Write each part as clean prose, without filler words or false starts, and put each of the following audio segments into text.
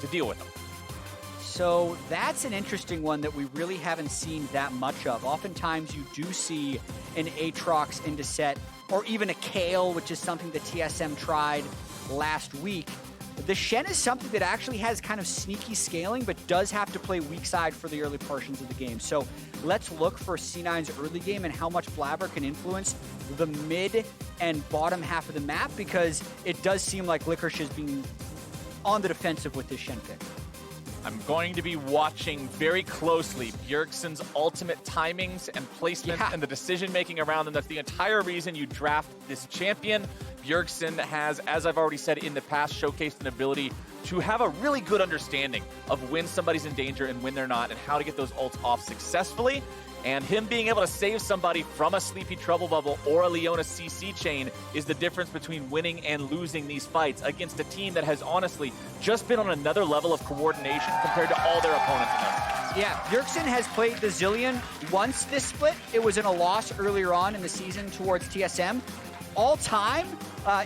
to deal with them. So that's an interesting one that we really haven't seen that much of. Oftentimes you do see an Aatrox into Sett, or even a Kale, which is something that TSM tried last week. The Shen is something that actually has kind of sneaky scaling, but does have to play weak side for the early portions of the game. So let's look for C9's early game and how much Blaber can influence the mid and bottom half of the map, because it does seem like Licorice is being on the defensive with this Shen pick. I'm going to be watching very closely Bjergsen's ultimate timings and placements and the decision-making around them. That's the entire reason you draft this champion. Bjergsen has, as I've already said in the past, showcased an ability to have a really good understanding of when somebody's in danger and when they're not, and how to get those ults off successfully. And him being able to save somebody from a Sleepy Trouble Bubble or a Leona CC chain is the difference between winning and losing these fights against a team that has honestly just been on another level of coordination compared to all their opponents in this. Yeah, Bjergsen has played the Zilean once this split. It was in a loss earlier on in the season towards TSM. All time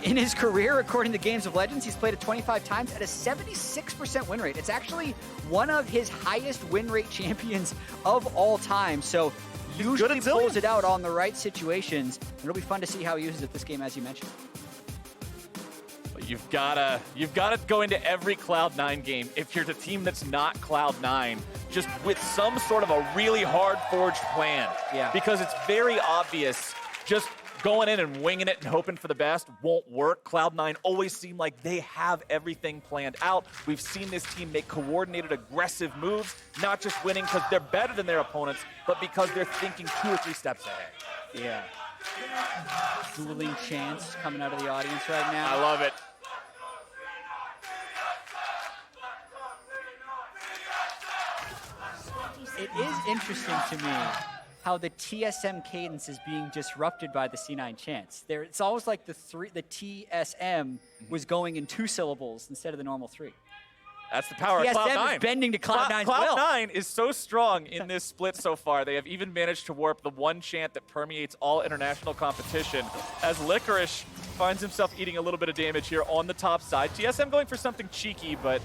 in his career, according to Games of Legends, he's played it 25 times at a 76% win rate. It's actually one of his highest win rate champions of all time. So usually pulls it out on the right situations. It'll be fun to see how he uses it this game, as you mentioned. But you've gotta go into every Cloud9 game if you're the team that's not Cloud9, just with some sort of a really hard forged plan. Yeah. Because it's very obvious, just going in and winging it and hoping for the best won't work. Cloud9 always seem like they have everything planned out. We've seen this team make coordinated, aggressive moves, not just winning because they're better than their opponents, but because they're thinking 2 or 3 steps ahead. Yeah. Dueling chants coming out of the audience right now. I love it. It is interesting to me how the TSM cadence is being disrupted by the C9 chants. It's almost like the TSM was going in 2 syllables instead of the normal 3. That's the power of TSM Cloud9. is bending to Cloud9's will. Cloud9 is so strong in this split so far. They have even managed to warp the one chant that permeates all international competition, as Licorice finds himself eating a little bit of damage here on the top side. TSM going for something cheeky, but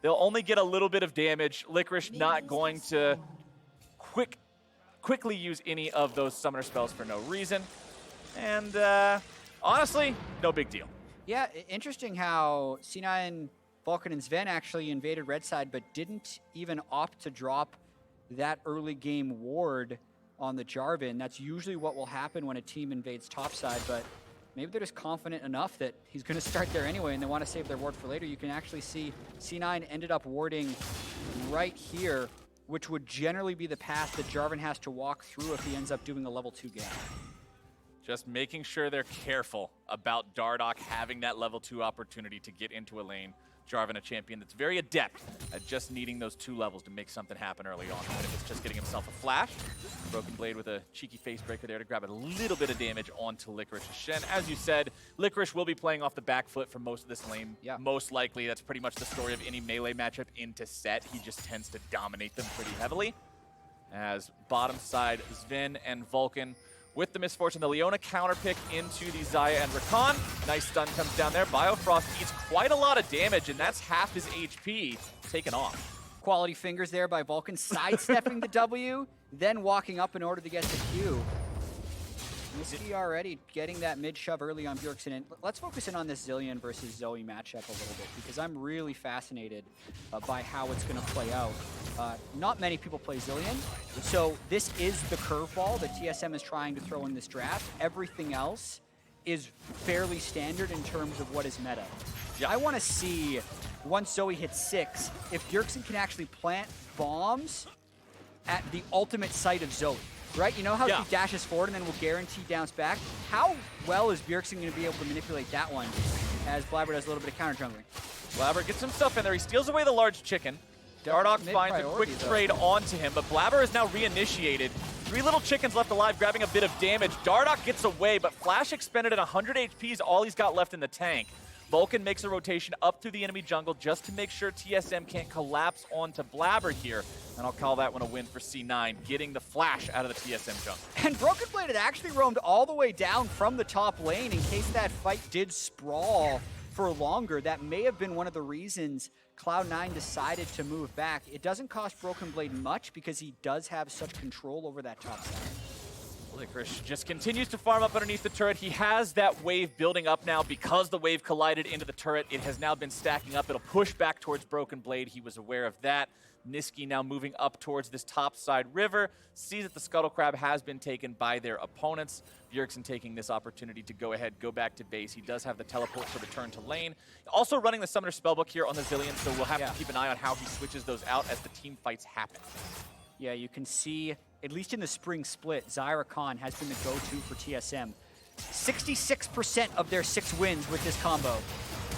they'll only get a little bit of damage. Licorice not going to quickly use any of those summoner spells for no reason. And honestly, no big deal. Yeah, interesting how C9, Vulcan, and Zven actually invaded red side, but didn't even opt to drop that early game ward on the Jarvan. That's usually what will happen when a team invades top side, but maybe they're just confident enough that he's going to start there anyway and they want to save their ward for later. You can actually see C9 ended up warding right here, which would generally be the path that Jarvan has to walk through if he ends up doing a level 2 game. Just making sure they're careful about Dardoch having that level 2 opportunity to get into a lane. Jarvan, a champion that's very adept at just needing those 2 levels to make something happen early on. Even if it's just getting himself a flash. Broken Blade with a cheeky face breaker there to grab a little bit of damage onto Licorice's Shen. As you said, Licorice will be playing off the back foot for most of this lane. Yeah. Most likely, that's pretty much the story of any melee matchup into Sett. He just tends to dominate them pretty heavily. As bottom side, Zven and Vulcan with the misfortune, the Leona counter pick into the Xayah and Rakan. Nice stun comes down there. Biofrost eats quite a lot of damage, and that's half his HP taken off. Quality fingers there by Vulcan, sidestepping the W, then walking up in order to get the Q. Nisqy already getting that mid shove early on Bjergsen. And let's focus in on this Zilean versus Zoe matchup a little bit, because I'm really fascinated by how it's going to play out. Not many people play Zilean, so this is the curveball that TSM is trying to throw in this draft. Everything else is fairly standard in terms of what is meta. Yeah. I want to see, once Zoe hits 6, if Bjergsen can actually plant bombs at the ultimate site of Zoe. Right? You know how he dashes forward and then will guarantee bounce back? How well is Bjergsen going to be able to manipulate that one as Blaber does a little bit of counter jungling? Blaber gets himself in there. He steals away the large chicken. Dardoch finds a quick trade onto him, but Blaber is now reinitiated. 3 little chickens left alive, grabbing a bit of damage. Dardoch gets away, but Flash expended at 100 HP is all he's got left in the tank. Vulcan makes a rotation up through the enemy jungle just to make sure TSM can't collapse onto Blaber here. And I'll call that one a win for C9, getting the flash out of the TSM jungle. And Broken Blade had actually roamed all the way down from the top lane in case that fight did sprawl for longer. That may have been one of the reasons Cloud9 decided to move back. It doesn't cost Broken Blade much because he does have such control over that top side. Licorice just continues to farm up underneath the turret. He has that wave building up now because the wave collided into the turret. It has now been stacking up. It'll push back towards Broken Blade. He was aware of that. Nisqy now moving up towards this topside river. Sees that the Scuttle Crab has been taken by their opponents. Bjergsen taking this opportunity to go ahead, go back to base. He does have the teleport to return to lane. Also running the Summoner Spellbook here on the Zilean, so we'll have to keep an eye on how he switches those out as the team fights happen. Yeah, you can see, at least in the spring split, Xayah Rakan has been the go-to for TSM. 66% of their 6 wins with this combo.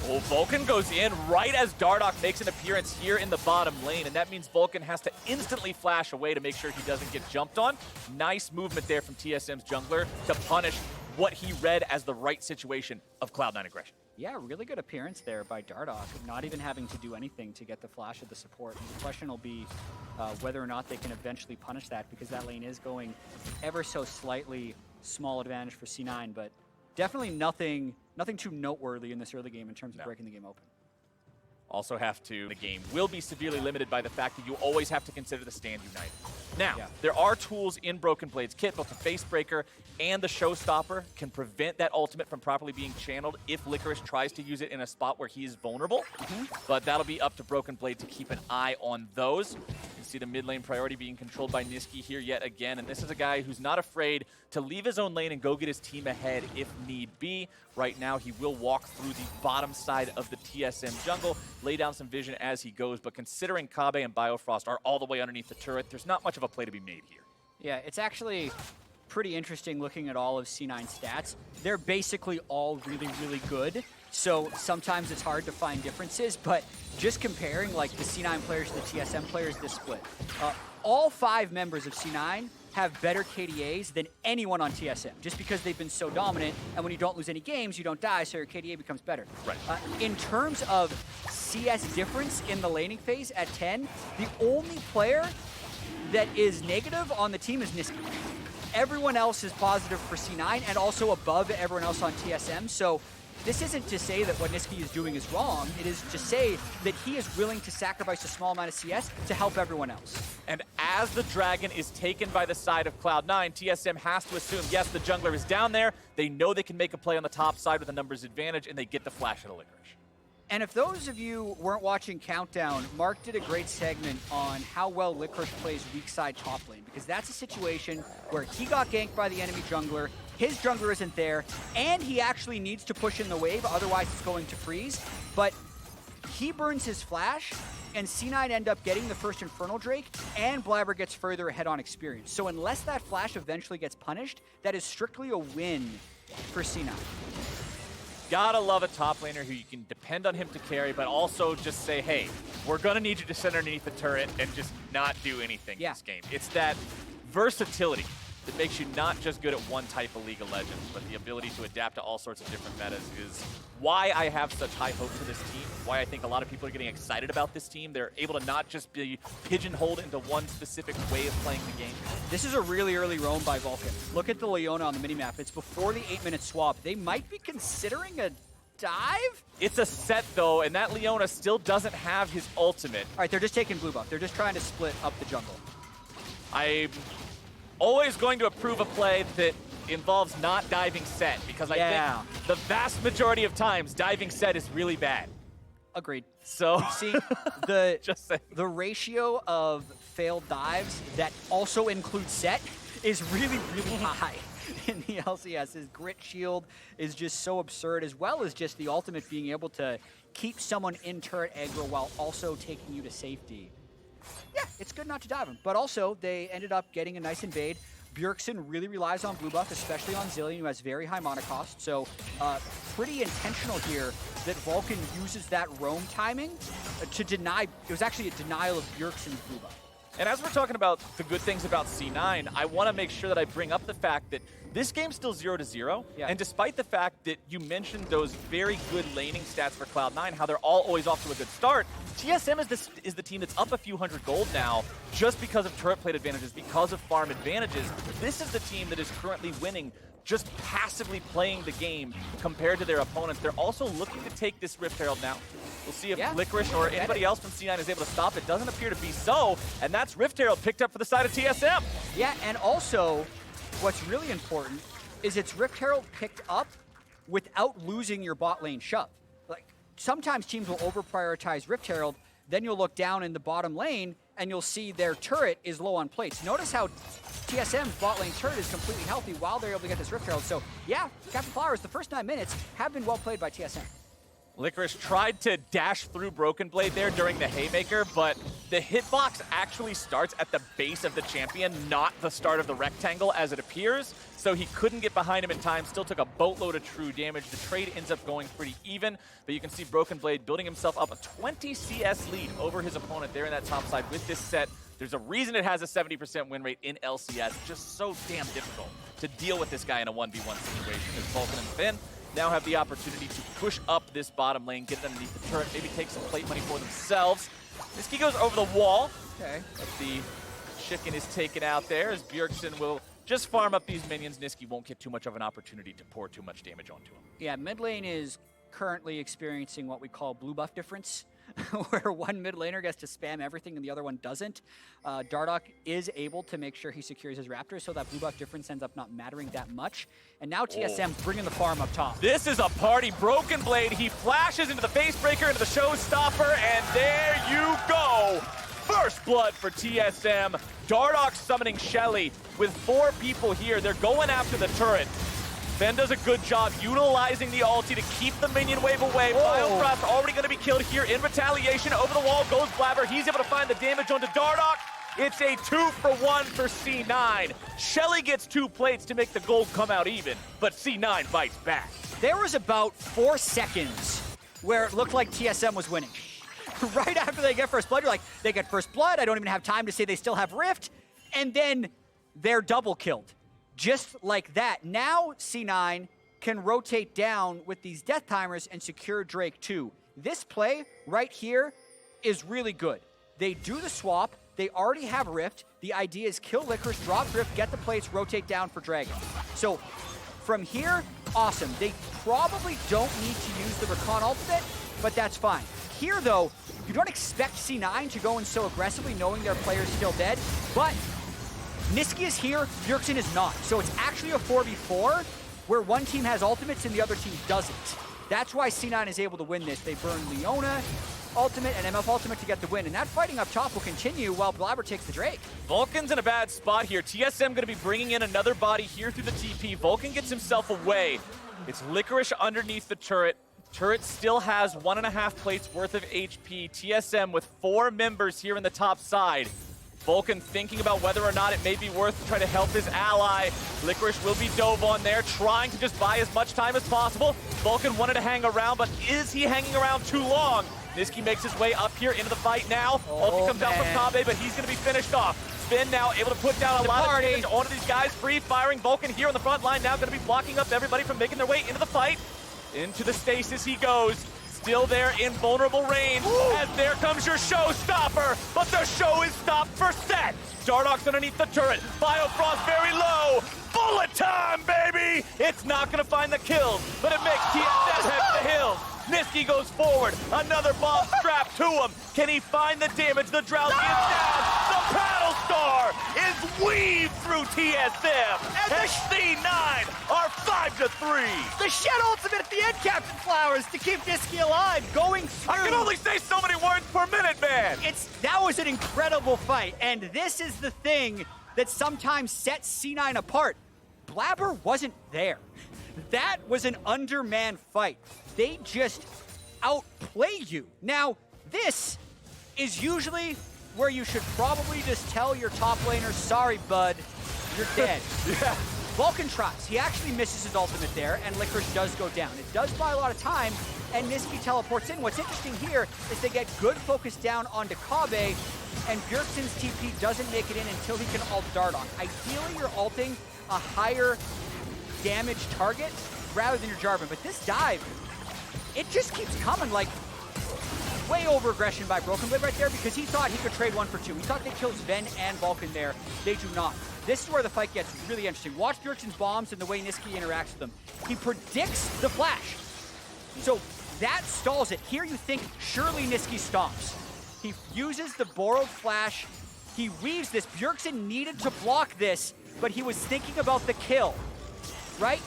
Oh, Vulcan goes in right as Dardoch makes an appearance here in the bottom lane, and that means Vulcan has to instantly flash away to make sure he doesn't get jumped on. Nice movement there from TSM's jungler to punish what he read as the right situation of Cloud9 aggression. Yeah, really good appearance there by Dardoch, not even having to do anything to get the flash of the support. And the question will be whether or not they can eventually punish that, because that lane is going ever so slightly small advantage for C9, but definitely nothing too noteworthy in this early game in terms of breaking the game open. Also have to, the game will be severely limited by the fact that you always have to consider the stand united. Now, there are tools in Broken Blade's kit, both the Face Breaker and the Showstopper can prevent that ultimate from properly being channeled if Licorice tries to use it in a spot where he is vulnerable. But that'll be up to Broken Blade to keep an eye on those. You can see the mid lane priority being controlled by Nisqy here yet again, and this is a guy who's not afraid to leave his own lane and go get his team ahead if need be. Right now, he will walk through the bottom side of the TSM jungle, lay down some vision as he goes, but considering Kobbe and Biofrost are all the way underneath the turret, there's not much of a play to be made here. Yeah, it's actually pretty interesting looking at all of C9 stats. They're basically all really, really good, so sometimes it's hard to find differences, but just comparing like the C9 players to the TSM players this split, all 5 members of C9 have better KDAs than anyone on TSM, just because they've been so dominant, and when you don't lose any games, you don't die, so your KDA becomes better. Right. In terms of CS difference in the laning phase at 10, the only player that is negative on the team is Nisqy. Everyone else is positive for C9 and also above everyone else on TSM, so this isn't to say that what Nisqy is doing is wrong. It is to say that he is willing to sacrifice a small amount of CS to help everyone else. And as the Dragon is taken by the side of Cloud9, TSM has to assume, yes, the jungler is down there. They know they can make a play on the top side with a numbers advantage, and they get the flash of the Licorice. And if those of you weren't watching Countdown, Mark did a great segment on how well Licorice plays weak side top lane, because that's a situation where he got ganked by the enemy jungler, his jungler isn't there, and he actually needs to push in the wave, otherwise it's going to freeze. But he burns his flash, and C9 end up getting the first Infernal Drake, and Blaber gets further ahead on experience. So unless that flash eventually gets punished, that is strictly a win for C9. Gotta love a top laner who you can depend on him to carry, but also just say, hey, we're gonna need you to sit underneath the turret and just not do anything in this game. It's that versatility that makes you not just good at one type of League of Legends, but the ability to adapt to all sorts of different metas is why I have such high hope for this team, why I think a lot of people are getting excited about this team. They're able to not just be pigeonholed into one specific way of playing the game. This is a really early roam by Vulcan. Look at the Leona on the minimap. It's before the 8-minute swap. They might be considering a dive? It's a Sett, though, and that Leona still doesn't have his ultimate. All right, they're just taking blue buff. They're just trying to split up the jungle. I'm always going to approve a play that involves not diving Sett, because I think the vast majority of times diving Sett is really bad. Agreed. So see, the ratio of failed dives that also include Sett is really, really high in the LCS. His grit shield is just so absurd, as well as just the ultimate being able to keep someone in turret aggro while also taking you to safety. Yeah, it's good not to dive him. But also, they ended up getting a nice invade. Bjergsen really relies on blue buff, especially on Zilean, who has very high mana cost. So pretty intentional here that Vulcan uses that roam timing to deny. It was actually a denial of Bjergsen's blue buff. And as we're talking about the good things about C9, I want to make sure that I bring up the fact that this game's still 0-0, and despite the fact that you mentioned those very good laning stats for Cloud9, how they're all always off to a good start, TSM is the team that's up a few hundred gold now just because of turret plate advantages, because of farm advantages. This is the team that is currently winning just passively playing the game compared to their opponents. They're also looking to take this Rift Herald now. We'll see if Licorice or anybody else from C9 is able to stop it. Doesn't appear to be so, and that's Rift Herald picked up for the side of TSM. Yeah, and also, what's really important is it's Rift Herald picked up without losing your bot lane shove. Like, sometimes teams will over-prioritize Rift Herald, then you'll look down in the bottom lane, and you'll see their turret is low on plates. Notice how TSM's bot lane turret is completely healthy while they're able to get this Rift Herald. So, yeah, Captain Flowers, the first 9 minutes have been well played by TSM. Licorice tried to dash through Broken Blade there during the Haymaker, but the hitbox actually starts at the base of the champion, not the start of the rectangle as it appears, so he couldn't get behind him in time, still took a boatload of true damage. The trade ends up going pretty even, but you can see Broken Blade building himself up a 20 CS lead over his opponent there in that top side with this set. There's a reason it has a 70% win rate in LCS. It's just so damn difficult to deal with this guy in a 1v1 situation, because Vulcan and Zven now have the opportunity to push up this bottom lane, get it underneath the turret, maybe take some plate money for themselves. Nisqy goes over the wall. Okay. But the chicken is taken out there as Bjergsen will just farm up these minions. Nisqy won't get too much of an opportunity to pour too much damage onto him. Yeah, mid lane is currently experiencing what we call blue buff difference, where one mid laner gets to spam everything and the other one doesn't. Dardoch is able to make sure he secures his Raptors, so that blue buff difference ends up not mattering that much. And now TSM's bringing the farm up top. This is a party. Broken Blade, he flashes into the Facebreaker, into the Showstopper, and there you go. First blood for TSM. Dardoch summoning Shelly with 4 people here. They're going after the turret. Ben does a good job utilizing the ulti to keep the minion wave away. Biofrost already going to be killed here in retaliation. Over the wall goes Blaber. He's able to find the damage onto Dardoch. It's a 2-for-1 for C9. Shelly gets 2 plates to make the gold come out even, but C9 fights back. There was about 4 seconds where it looked like TSM was winning. Right after they get first blood, you're like, they get first blood. I don't even have time to say they still have Rift. And then they're double killed. Just like that. Now C9 can rotate down with these death timers and secure Drake too. This play right here is really good. They do the swap. They already have Rift. The idea is kill Licorice, drop Rift, get the plates, rotate down for Dragon. So from here, awesome. They probably don't need to use the Rakan ultimate, but that's fine. Here though, you don't expect C9 to go in so aggressively knowing their player's still dead, but Nisqy is here, Bjergsen is not. So it's actually a 4v4 where one team has ultimates and the other team doesn't. That's why C9 is able to win this. They burn Leona ultimate and MF ultimate to get the win. And that fighting up top will continue while Blaber takes the Drake. Vulcan's in a bad spot here. TSM going to be bringing in another body here through the TP. Vulcan gets himself away. It's Licorice underneath the turret. Turret still has 1.5 plates worth of HP. TSM with 4 members here in the top side. Vulcan thinking about whether or not it may be worth to try to help his ally. Licorice will be dove on there, trying to just buy as much time as possible. Vulcan wanted to hang around, but is he hanging around too long? Nisqy makes his way up here into the fight now. Ulti comes out from Kobbe, but he's going to be finished off. Zven now able to put down a lot of damage onto these guys. Free firing Vulcan here on the front line, now going to be blocking up everybody from making their way into the fight. Into the stasis he goes. Still there in vulnerable range, as there comes your showstopper, but the show is stopped for Sett. Dardoch's underneath the turret, Biofrost very low, bullet time, baby! It's not gonna find the kills, but it makes TSM head to the hills. Nisqy goes forward, another bomb strapped to him. Can he find the damage? The Drowsy is down. The Battle Star is weaved through TSM. And C9 are 5-3. The Shen ultimate at the end, Captain Flowers, to keep Nisqy alive, going through. I can only say so many words per minute, man. That was an incredible fight, and this is the thing that sometimes sets C9 apart. Blaber wasn't there. That was an undermanned fight. They just outplay you. Now, this is usually where you should probably just tell your top laner, sorry, bud, you're dead. Yeah. Vulcan tries. He actually misses his ultimate there, and Licorice does go down. It does buy a lot of time, and Nisqy teleports in. What's interesting here is they get good focus down onto Kobbe, and Bjergsen's TP doesn't make it in until he can ult Dardoch. Ideally, you're ulting a higher damage target rather than your Jarvan, but this dive, it just keeps coming. Like, way over aggression by Broken Blade right there because he thought he could trade 1 for 2. He thought they killed Zven and Vulcan there. They do not. This is where the fight gets really interesting. Watch Bjergsen's bombs and the way Nisqy interacts with them. He predicts the flash. So that stalls it. Here you think surely Nisqy stomps. He uses the borrowed flash. He weaves this. Bjergsen needed to block this, but he was thinking about the kill, right?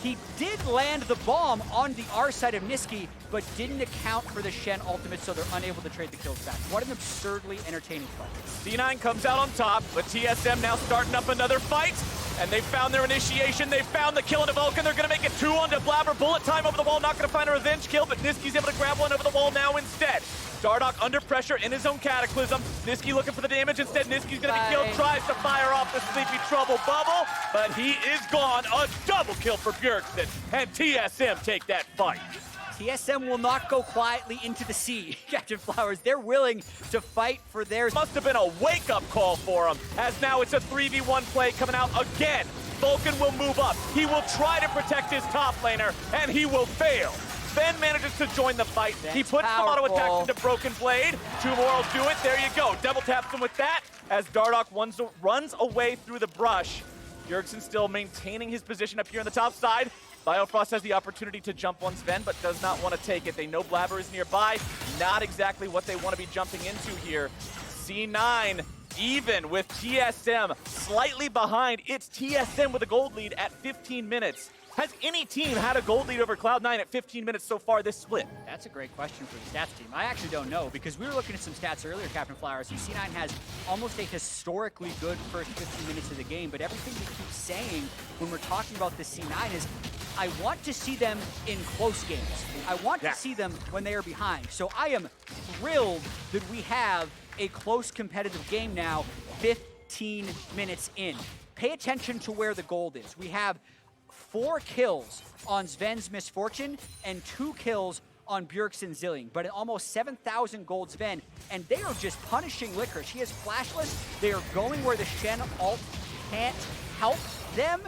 He did land the bomb on the R side of Nisqy, but didn't account for the Shen ultimate, so they're unable to trade the kills back. What an absurdly entertaining fight. C9 comes out on top, but TSM now starting up another fight. And they found their initiation. They found the kill into Vulcan. They're going to make it 2 onto Blaber. Bullet time over the wall. Not going to find a revenge kill, but Nisqy's able to grab one over the wall now instead. Dardoch under pressure in his own Cataclysm. Nisqy looking for the damage. Instead, Nisqy's going to be killed. Tries to fire off the Sleepy Trouble bubble, but he is gone. A double kill for Bjergsen, and TSM take that fight. TSM will not go quietly into the sea, Captain Flowers. They're willing to fight for theirs. Must have been a wake-up call for him, as now it's a 3v1 play coming out again. Vulcan will move up. He will try to protect his top laner, and he will fail. Sven manages to join the fight. That's he puts some auto attacks into Broken Blade. 2 more will do it. There you go. Double taps him with that as Dardoch runs away through the brush. Bjergsen still maintaining his position up here on the top side. Biofrost has the opportunity to jump on Zven, but does not want to take it. They know Blaber is nearby. Not exactly what they want to be jumping into here. C9 even with TSM slightly behind. It's TSM with a gold lead at 15 minutes. Has any team had a gold lead over Cloud9 at 15 minutes so far this split? That's a great question for the stats team. I actually don't know, because we were looking at some stats earlier, Captain Flowers, and C9 has almost a historically good first 15 minutes of the game, but everything we keep saying when we're talking about this C9 is, I want to see them in close games. I want to see them when they are behind. So I am thrilled that we have a close competitive game now, 15 minutes in. Pay attention to where the gold is. We have 4 kills on Zven's Misfortune and 2 kills on Bjergsen's Zilean, but almost 7,000 gold Zven, and they are just punishing Licorice. He is flashless. They are going where the Shen ult can't help them,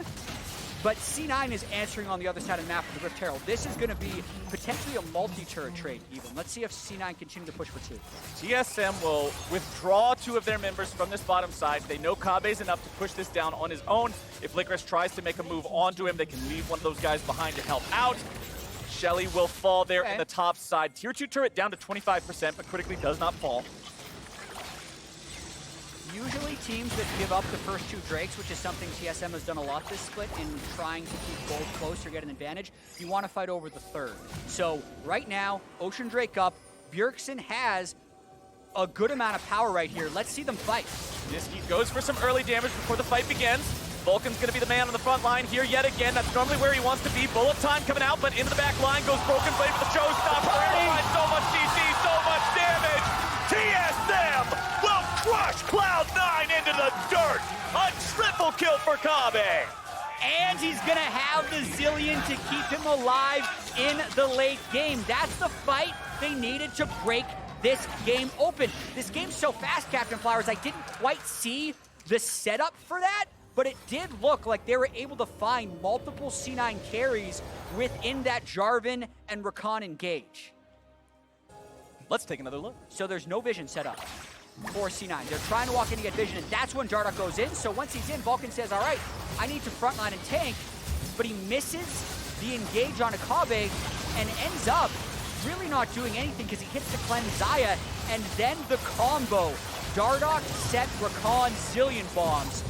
but C9 is answering on the other side of the map with the Rift Herald. This is going to be potentially a multi-turret trade even. Let's see if C9 continue to push for 2. TSM will withdraw 2 of their members from this bottom side. They know Kobbe's enough to push this down on his own. If Licorice tries to make a move onto him, they can leave one of those guys behind to help out. Shelly will fall there in the top side. Tier 2 turret down to 25%, but critically does not fall. Usually teams that give up the first 2 Drakes, which is something TSM has done a lot this split in trying to keep gold close or get an advantage, you want to fight over the 3rd. So right now, Ocean Drake up. Bjergsen has a good amount of power right here. Let's see them fight. Nisqy goes for some early damage before the fight begins. Vulcan's going to be the man on the front line here yet again. That's normally where he wants to be. Bullet time coming out, but into the back line goes Broken Blade for the showstopper. So much CC, so much damage. TSM will crush Cloud9 into the dirt. A triple kill for Kobbe. And he's going to have the Zilean to keep him alive in the late game. That's the fight they needed to break this game open. This game's so fast, Captain Flowers, I didn't quite see the setup for that, but it did look like they were able to find multiple C9 carries within that Jarvan and Rakan engage. Let's take another look. So there's no vision set up for C9. They're trying to walk in to get vision, and that's when Dardoch goes in. So once he's in, Vulcan says, all right, I need to frontline and tank, but he misses the engage on a Kobbe and ends up really not doing anything because he hits the cleanse Xayah, and then the combo. Dardoch, Sett, Rakan, Zilean bombs.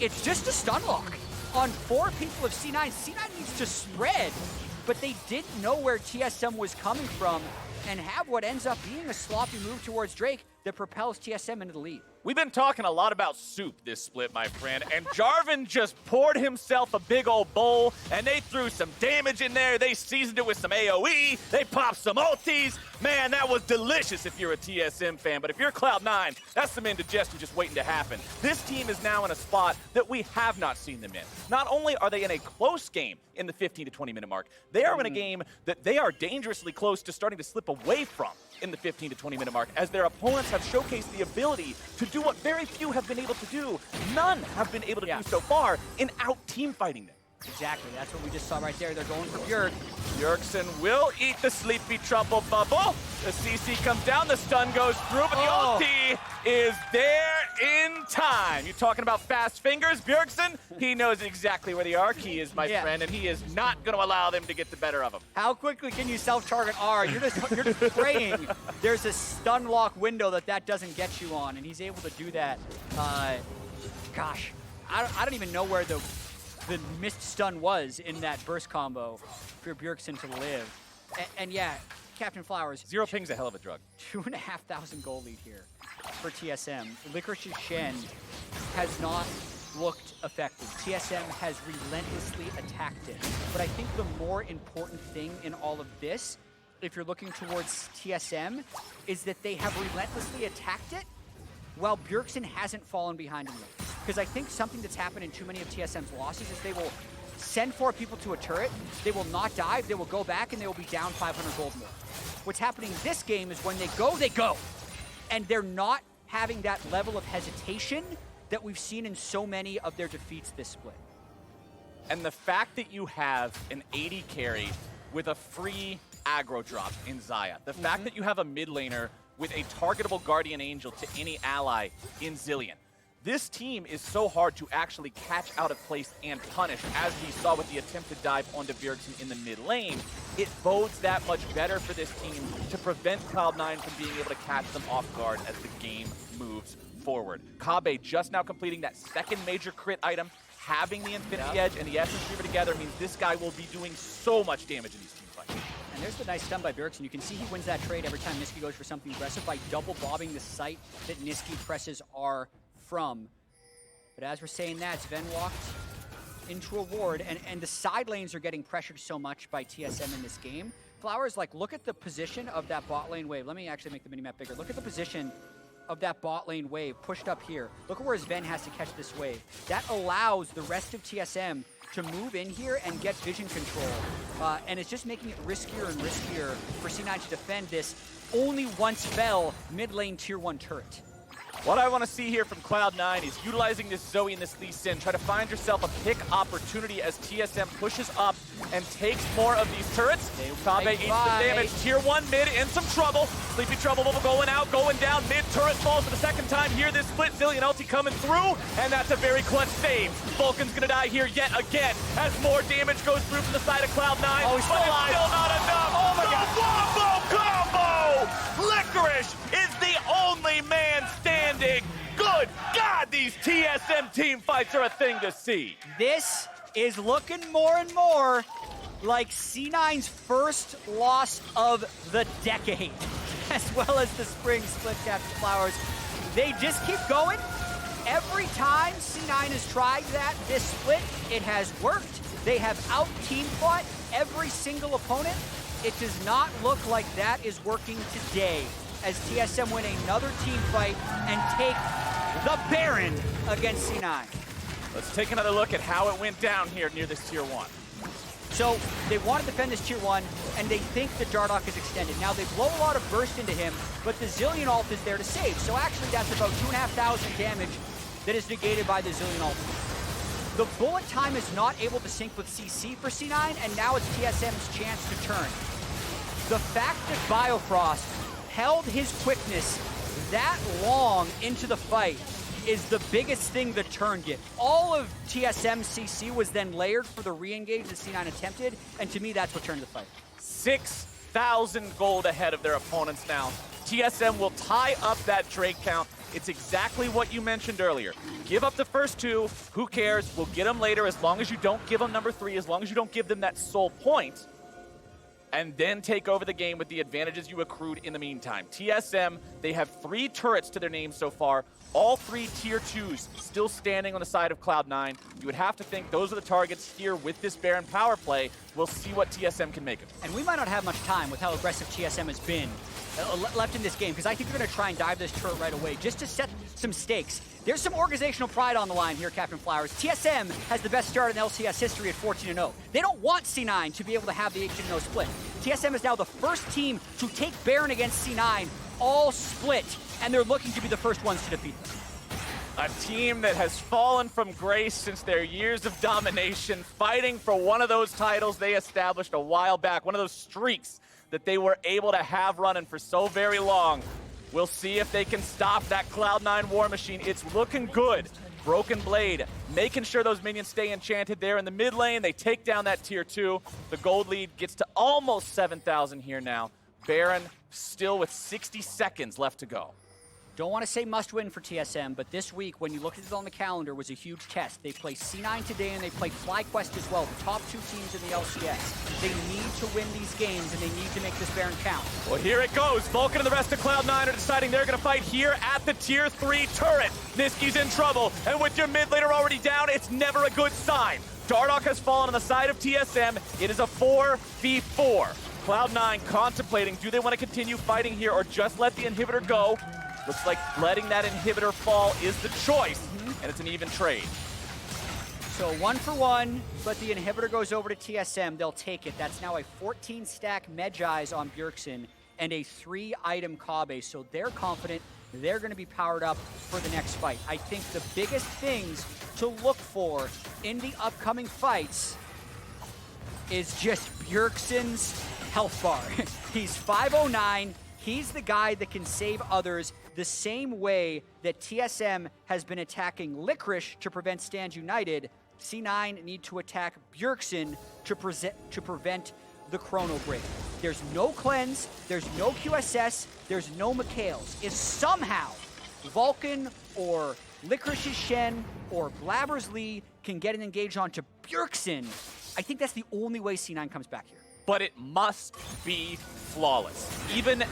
It's just a stun lock on 4 people of C9. C9 needs to spread, but they didn't know where TSM was coming from and have what ends up being a sloppy move towards Drake that propels TSM into the lead. We've been talking a lot about soup this split, my friend, and Jarvan just poured himself a big old bowl, and they threw some damage in there. They seasoned it with some AoE. They popped some ultis. Man, that was delicious if you're a TSM fan, but if you're Cloud9, that's some indigestion just waiting to happen. This team is now in a spot that we have not seen them in. Not only are they in a close game in the 15 to 20 minute mark, they are in a game that they are dangerously close to starting to slip away from in the 15 to 20 minute mark, as their opponents have showcased the ability to do what very few have been able to do. None have been able to do so far in out-team fighting them. Exactly, that's what we just saw right there. They're going for Bjerg. Bjergsen will eat the sleepy trouble bubble. The CC comes down, the stun goes through, but the ulti is there in time. You're talking about fast fingers. Bjergsen, he knows exactly where the R key is, my friend, and he is not going to allow them to get the better of him. How quickly can you self-target R? You're just praying there's a stun lock window that doesn't get you on, and he's able to do that. Gosh, I don't even know where the missed stun was in that burst combo for Bjergsen to live. And yeah, Captain Flowers. 0 ping's a hell of a drug. 2,500 goal lead here for TSM. Licorice's Shen has not looked effective. TSM has relentlessly attacked it. But I think the more important thing in all of this, if you're looking towards TSM, is that they have relentlessly attacked it while Bjergsen hasn't fallen behind him yet. Because I think something that's happened in too many of TSM's losses is they will send 4 people to a turret, they will not dive, they will go back, and they will be down 500 gold more. What's happening this game is when they go. And they're not having that level of hesitation that we've seen in so many of their defeats this split. And the fact that you have an AD carry with a free aggro drop in Xayah, the fact that you have a mid laner with a targetable Guardian Angel to any ally in Zilean. This team is so hard to actually catch out of place and punish, as we saw with the attempted dive onto Bjergsen in the mid lane. It bodes that much better for this team to prevent Cloud9 from being able to catch them off guard as the game moves forward. Kobbe just now completing that second major crit item, having the Infinity Edge and the Essence Reaver together means this guy will be doing so much damage in these team fights. And there's the nice stun by Bjergsen. You can see he wins that trade every time Nisqy goes for something aggressive by double bobbing the site that Nisqy presses R from. But as we're saying that, Zven walked into a ward, and the side lanes are getting pressured so much by TSM in this game. Flowers, like, look at the position of that bot lane wave. Let me actually make the minimap bigger. Look at the position of that bot lane wave pushed up here. Look at where Zven has to catch this wave. That allows the rest of TSM to move in here and get vision control. And it's just making it riskier and riskier for C9 to defend this only once fell mid lane tier 1 turret. What I want to see here from Cloud9 is utilizing this Zoe and this Lee Sin. Try to find yourself a pick opportunity as TSM pushes up and takes more of these turrets. Kobbe eats the damage. Tier 1 mid in some trouble. Sleepy Trouble bubble going out, going down. Mid turret falls for the second time here. This split. Zilean ulti coming through, and that's a very clutch save. Vulcan's going to die here yet again as more damage goes through from the side of Cloud9. Oh, he's but it's still not enough. Oh my God. Wombo combo! Licorice is the only man standing. Good God, these TSM team fights are a thing to see. This is looking more and more like C9's first loss of the decade, as well as the spring split, Captain Flowers. They just keep going. Every time C9 has tried that this split, it has worked. They have out-team fought every single opponent. It does not look like that is working today, as TSM win another team fight and take the Baron against C9. Let's take another look at how it went down here near this tier 1. So they want to defend this tier 1, and they think the Dardoch is extended. Now they blow a lot of burst into him, but the Zilean ult is there to save. So actually that's about 2,500 damage that is negated by the Zilean ult. The bullet time is not able to sync with CC for C9, and now it's TSM's chance to turn. The fact that Biofrost held his quickness that long into the fight is the biggest thing the turn did. All of TSM's CC was then layered for the re-engage that C9 attempted, and to me, that's what turned the fight. 6,000 gold ahead of their opponents now. TSM will tie up that Drake count. It's exactly what you mentioned earlier. Give up the first 2, who cares? We'll get them later as long as you don't give them number 3, as long as you don't give them that sole point. And then take over the game with the advantages you accrued in the meantime. TSM, they have 3 turrets to their name so far. All 3 tier 2s still standing on the side of Cloud9. You would have to think those are the targets here with this Baron power play. We'll see what TSM can make of it. And we might not have much time with how aggressive TSM has been left in this game, because I think they're going to try and dive this turret right away just to set some stakes. There's some organizational pride on the line here, Captain Flowers. TSM has the best start in LCS history at 14-0. They don't want C9 to be able to have the 18-0 split. TSM is now the first team to take Baron against C9 all split, and they're looking to be the first ones to defeat them. A team that has fallen from grace since their years of domination, fighting for one of those titles they established a while back, one of those streaks that they were able to have running for so very long. We'll see if they can stop that Cloud9 war machine. It's looking good. Broken Blade, making sure those minions stay enchanted there in the mid lane. They take down that tier 2. The gold lead gets to almost 7,000 here now. Baron still with 60 seconds left to go. Don't want to say must win for TSM, but this week, when you looked at it on the calendar, was a huge test. They play C9 today, and they play FlyQuest as well, the top 2 teams in the LCS. They need to win these games, and they need to make this Baron count. Well, here it goes. Vulcan and the rest of Cloud9 are deciding they're going to fight here at the tier 3 turret. Nisqy's in trouble, and with your mid laner already down, it's never a good sign. Dardoch has fallen on the side of TSM. It is a 4v4. Cloud9 contemplating, do they want to continue fighting here or just let the inhibitor go? Looks like letting that inhibitor fall is the choice, and it's an even trade. So 1 for 1, but the inhibitor goes over to TSM. They'll take it. That's now a 14-stack Medjai's on Bjergsen and a 3-item Kobbe. So they're confident they're going to be powered up for the next fight. I think the biggest things to look for in the upcoming fights is just Bjergsen's health bar. He's 509. He's the guy that can save others the same way that TSM has been attacking Licorice to prevent Stand United. C9 need to attack Bjergsen to prevent the Chrono Break. There's no cleanse, there's no QSS, there's no Mikhails. If somehow Vulcan or Licorice's Shen or Blaber's Lee can get an engage onto Bjergsen, I think that's the only way C9 comes back here. But it must be flawless. Even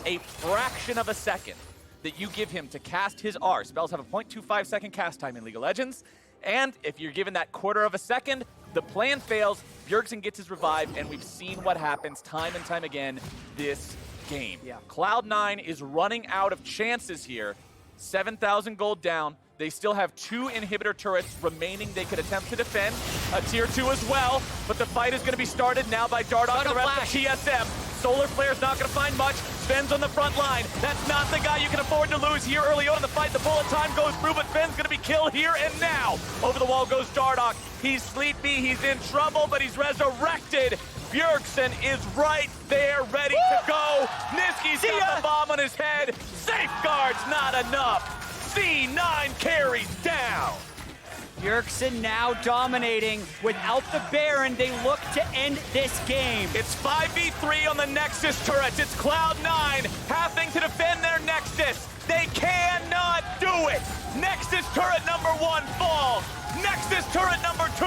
a fraction of a second that you give him to cast his R. Spells have a 0.25 second cast time in League of Legends. And if you're given that quarter of a second, the plan fails, Bjergsen gets his revive, and we've seen what happens time and time again this game. Yeah. Cloud9 is running out of chances here. 7,000 gold down. They still have 2 inhibitor turrets remaining they could attempt to defend. A tier 2 as well, but the fight is going to be started now by Dardoch and the rest of TSM. Solar Flare's not going to find much. Sven's on the front line. That's not the guy you can afford to lose here early on in the fight. The bullet time goes through, but Sven's going to be killed here and now. Over the wall goes Dardoch. He's sleepy, he's in trouble, but he's resurrected. Bjergsen is right there, ready to go. Nisqy's got the bomb on his head. Safeguard's not enough. C9 carries down. Bjergsen now dominating. Without the Baron, they look to end this game. It's 5v3 on the Nexus turrets. It's Cloud9 having to defend their Nexus. They cannot do it. Nexus turret number 1 falls. Nexus turret number 2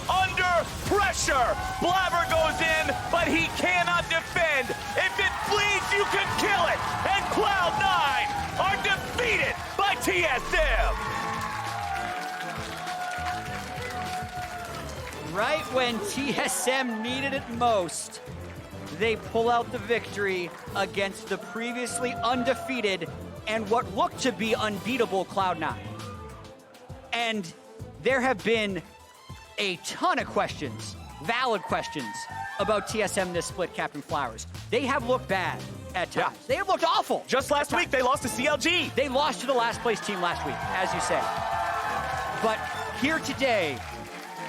under pressure. Blaber goes in, but he cannot defend. If it bleeds, you can kill it. And Cloud9 are defeated by TSM. Right when TSM needed it most, they pull out the victory against the previously undefeated and what looked to be unbeatable Cloud9. And there have been a ton of questions, valid questions, about TSM this split, Captain Flowers. They have looked bad at times. Yeah. They have looked awful. Just last week, they lost to CLG. They lost to the last place team last week, as you say. But here today,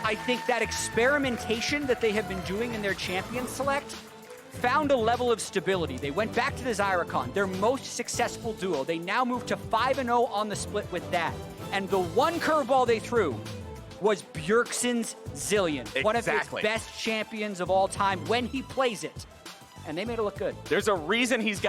I think that experimentation that they have been doing in their champion select found a level of stability. They went back to the Rakan, their most successful duo. They now move to 5-0 on the split with that. And the one curveball they threw was Bjergsen's Zilean, one of his best champions of all time when he plays it. And they made it look good. There's a reason he's got